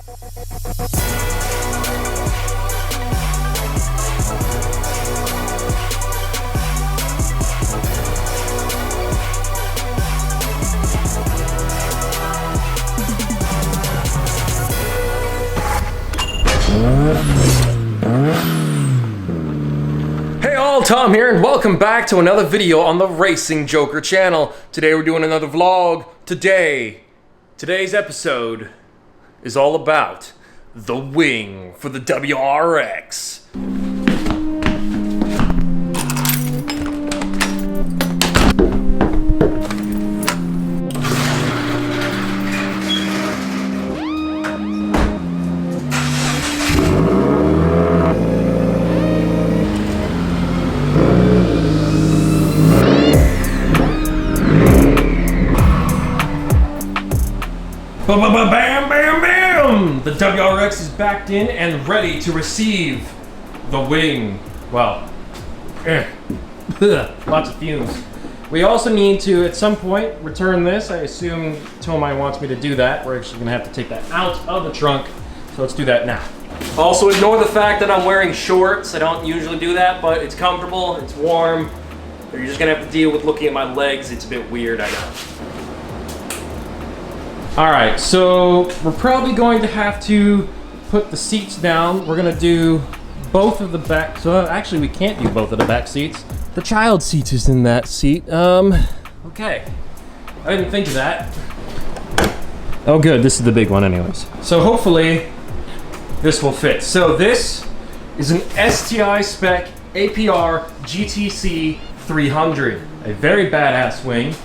Hey all, Tom here, and welcome back to another video on the Racing Joker channel. Today we're doing another vlog. Today's episode is all about the wing for the WRX. Bam, bam, bam! The WRX is backed in and ready to receive the wing. Well, lots of fumes. We also need to, at some point, return this. I assume Tomai wants me to do that. We're actually gonna have to take that out of the trunk. So let's do that now. Also, ignore the fact that I'm wearing shorts. I don't usually do that, but it's comfortable, it's warm. You're just gonna have to deal with looking at my legs. It's a bit weird, I know. All right, so we're probably going to have to put the seats down. We're gonna do both of the back, so actually we can't do both of the back seats. The child seat is in that seat. Okay. I didn't think of that. Oh good, this is the big one anyways. So hopefully this will fit. So this is an STI Spec APR GTC 300. A very badass wing.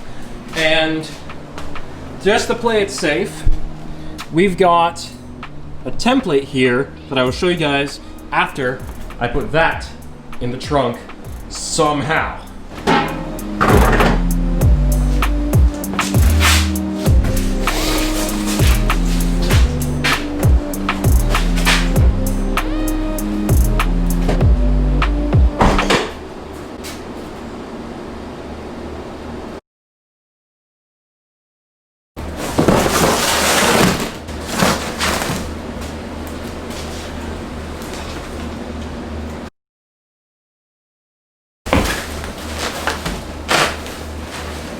And just to play it safe, we've got a template here that I will show you guys after I put that in the trunk somehow.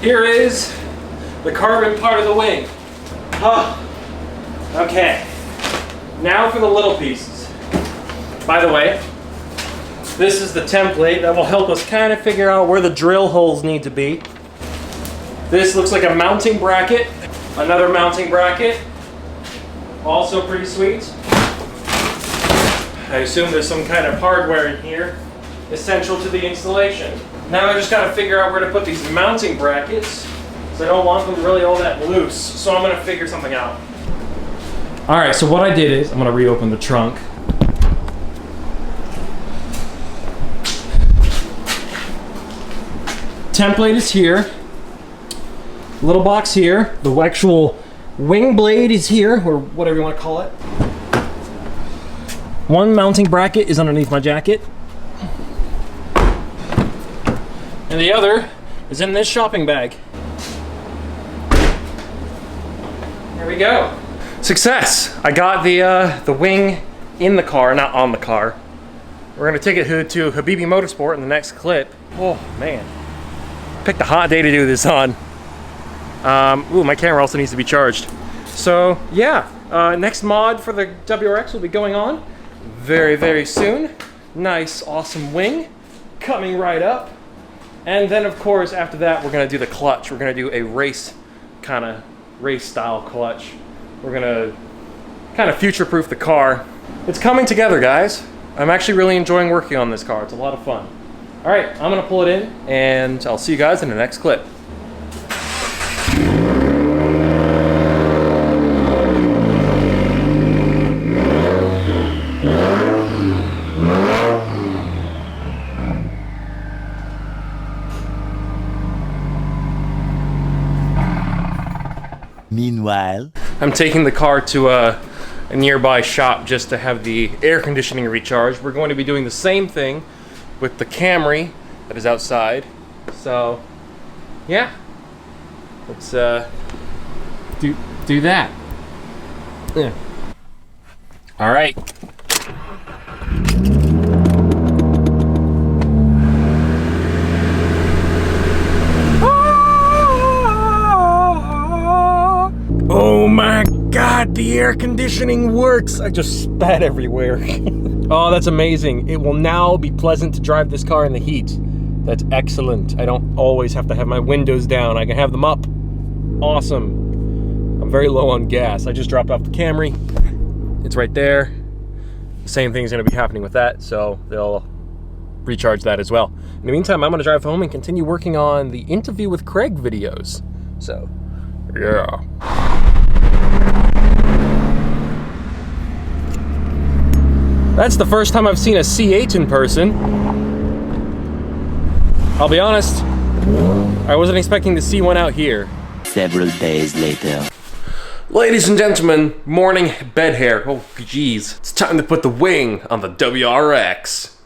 Here is the carbon part of the wing. Okay, now for the little pieces. By the way, this is the template that will help us kind of figure out where the drill holes need to be. This looks like a mounting bracket, another mounting bracket, also pretty sweet. I assume there's some kind of hardware in here essential to the installation. Now I just gotta figure out where to put these mounting brackets, because I don't want them really all that loose. So I'm gonna figure something out. All right, so what I did is, I'm gonna reopen the trunk. Template is here. Little box here. The actual wing blade is here, or whatever you wanna call it. One mounting bracket is underneath my jacket. And the other is in this shopping bag. There we go. Success! I got the wing in the car, not on the car. We're gonna take it to Habibi Motorsport in the next clip. Oh man, picked a hot day to do this on. Ooh, my camera also needs to be charged. So yeah, next mod for the WRX will be going on very, very soon. Nice, awesome wing coming right up. And then of course after that we're gonna do the clutch. We're gonna do a race style clutch. We're gonna kind of future-proof the car. It's coming together, guys. I'm actually really enjoying working on this car. It's a lot of fun. All right, I'm gonna pull it in and I'll see you guys in the next clip. Meanwhile, I'm taking the car to a nearby shop just to have the air conditioning recharged. We're going to be doing the same thing with the Camry that is outside. So, yeah, let's do that. Yeah. All right. Oh my God, the air conditioning works. I just spat everywhere. Oh, that's amazing. It will now be pleasant to drive this car in the heat. That's excellent. I don't always have to have my windows down. I can have them up. Awesome. I'm very low on gas. I just dropped off the Camry. It's right there. The same thing's gonna be happening with that, so they'll recharge that as well. In the meantime, I'm gonna drive home and continue working on the interview with Craig videos. So, yeah. That's the first time I've seen a C8 in person. I'll be honest, I wasn't expecting to see one out here. Several days later. Ladies and gentlemen, morning bed hair. Oh geez, it's time to put the wing on the WRX.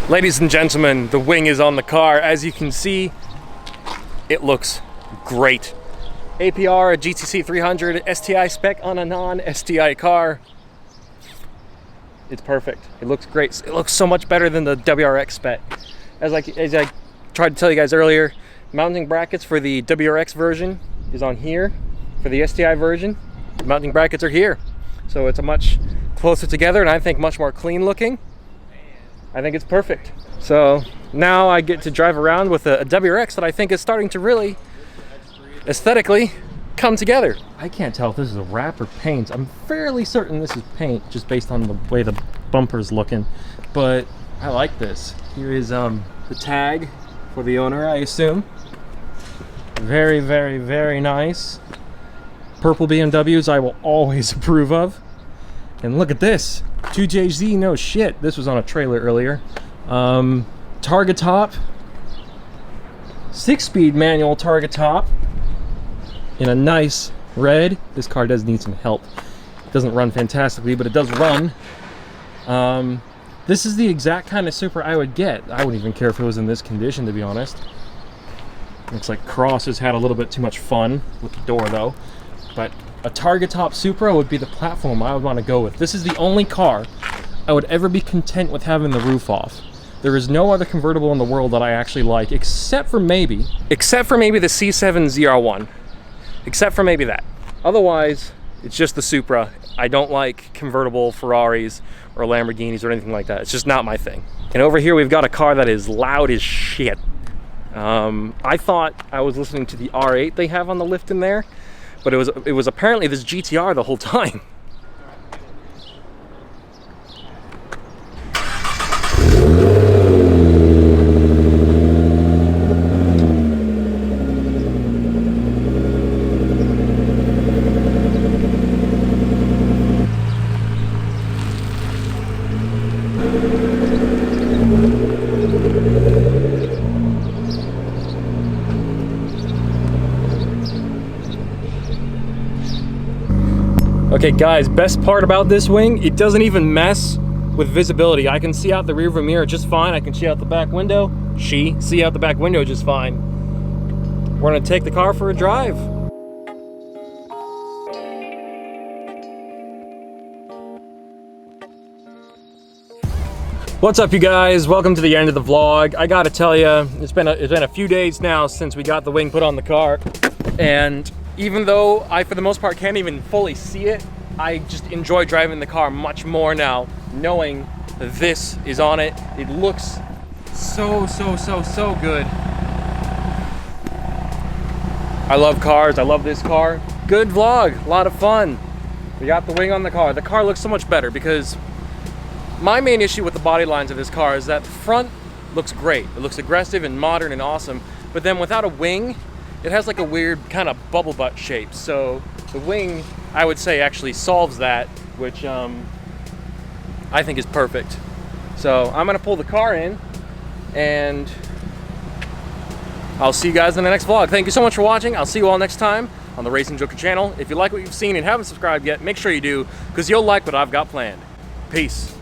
Ladies and gentlemen, the wing is on the car. As you can see, it looks great. APR GTC 300 STI Spec on a non-STI car. It's perfect. It looks great. It looks so much better than the WRX spec. As I tried to tell you guys earlier, mounting brackets for the WRX version is on here. For the STI version, the mounting brackets are here. So it's a much closer together and I think much more clean looking. I think it's perfect. So now I get to drive around with a WRX that I think is starting to really aesthetically come together. I can't tell if this is a wrap or paint. I'm fairly certain this is paint just based on the way the bumper's looking, but I like this. Here is the tag for the owner, I assume. Very, very, very nice. Purple BMWs I will always approve of. And look at this, 2JZ, no shit. This was on a trailer earlier. Targa top, 6-speed manual Targa top in a nice red. This car does need some help. It doesn't run fantastically, but it does run. This is the exact kind of Supra I would get. I wouldn't even care if it was in this condition, to be honest. Looks like Cross has had a little bit too much fun with the door though. But a Targa top Supra would be the platform I would want to go with. This is the only car I would ever be content with having the roof off. There is no other convertible in the world that I actually like, except for maybe the C7 ZR1. Except for maybe that. Otherwise, It's just the Supra. I don't like convertible Ferraris or Lamborghinis or anything like that. It's just not my thing. And over here we've got a car that is loud as shit. I thought I was listening to the R8 they have on the lift in there, but it was apparently this GTR the whole time. Okay guys, best part about this wing, it doesn't even mess with visibility. I can see out the rearview mirror just fine. I can see out the back window. See out the back window just fine. We're gonna take the car for a drive. What's up you guys? Welcome to the end of the vlog. I gotta tell you, it's been a few days now since we got the wing put on the car, and even though I, for the most part, can't even fully see it, I just enjoy driving the car much more now, knowing this is on it. It looks so good. I love cars, I love this car. Good vlog, a lot of fun. We got the wing on the car. The car looks so much better because my main issue with the body lines of this car is that the front looks great. It looks aggressive and modern and awesome, but then without a wing, it has like a weird kind of bubble butt shape. So the wing, I would say, actually solves that, which I think is perfect. So I'm gonna pull the car in and I'll see you guys in the next vlog. Thank you so much for watching. I'll see you all next time on the Racing Joker channel. If you like what you've seen and haven't subscribed yet, make sure you do, because you'll like what I've got planned. Peace.